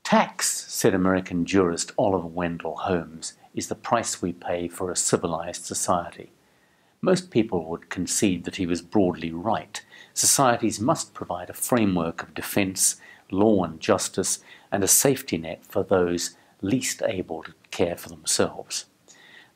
Tax, said American jurist Oliver Wendell Holmes, is the price we pay for a civilized society. Most people would concede that he was broadly right. Societies must provide a framework of defense, law and justice, and a safety net for those least able to care for themselves.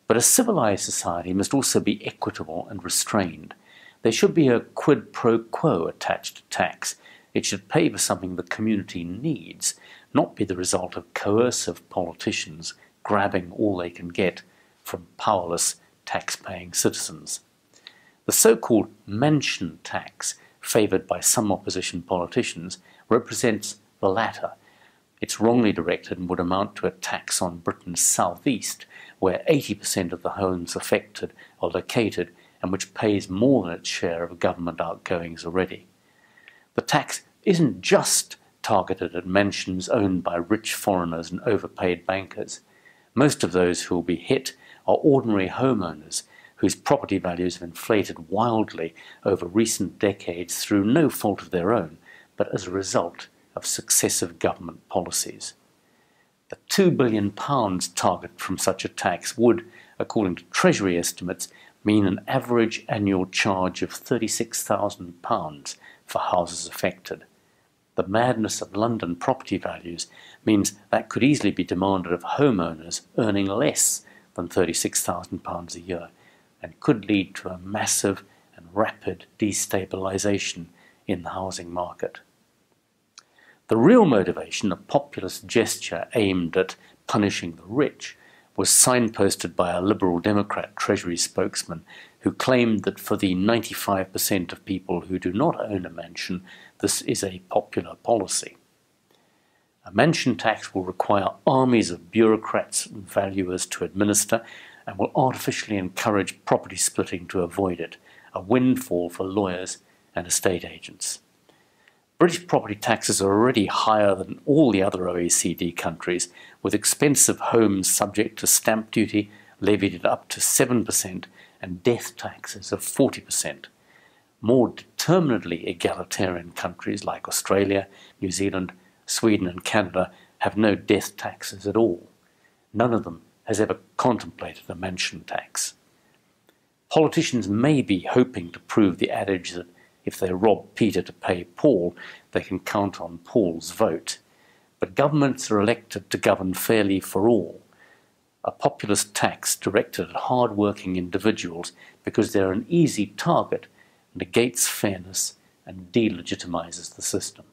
But a civilized society must also be equitable and restrained. There should be a quid pro quo attached to tax. It should pay for something the community needs, not be the result of coercive politicians grabbing all they can get from powerless tax-paying citizens. The so-called mansion tax, favoured by some opposition politicians, represents the latter. It's wrongly directed and would amount to a tax on Britain's southeast, where 80% of the homes affected are located and which pays more than its share of government outgoings already. The tax isn't just targeted at mansions owned by rich foreigners and overpaid bankers. Most of those who will be hit are ordinary homeowners whose property values have inflated wildly over recent decades through no fault of their own, but as a result of successive government policies. The £2 billion target from such a tax would, according to Treasury estimates, mean an average annual charge of £36,000 for houses affected. The madness of London property values means that could easily be demanded of homeowners earning less than £36,000 a year, and could lead to a massive and rapid destabilisation in the housing market. The real motivation, a populist gesture aimed at punishing the rich, was signposted by a Liberal Democrat Treasury spokesman who claimed that for the 95% of people who do not own a mansion, this is a popular policy. A mansion tax will require armies of bureaucrats and valuers to administer and will artificially encourage property splitting to avoid it, a windfall for lawyers and estate agents. British property taxes are already higher than all the other OECD countries, with expensive homes subject to stamp duty levied at up to 7% and death taxes of 40%. More determinedly egalitarian countries like Australia, New Zealand, Sweden and Canada have no death taxes at all. None of them has ever contemplated a mansion tax. Politicians may be hoping to prove the adage that if they rob Peter to pay Paul, they can count on Paul's vote. But governments are elected to govern fairly for all. A populist tax directed at hard-working individuals because they're an easy target negates fairness and delegitimises the system.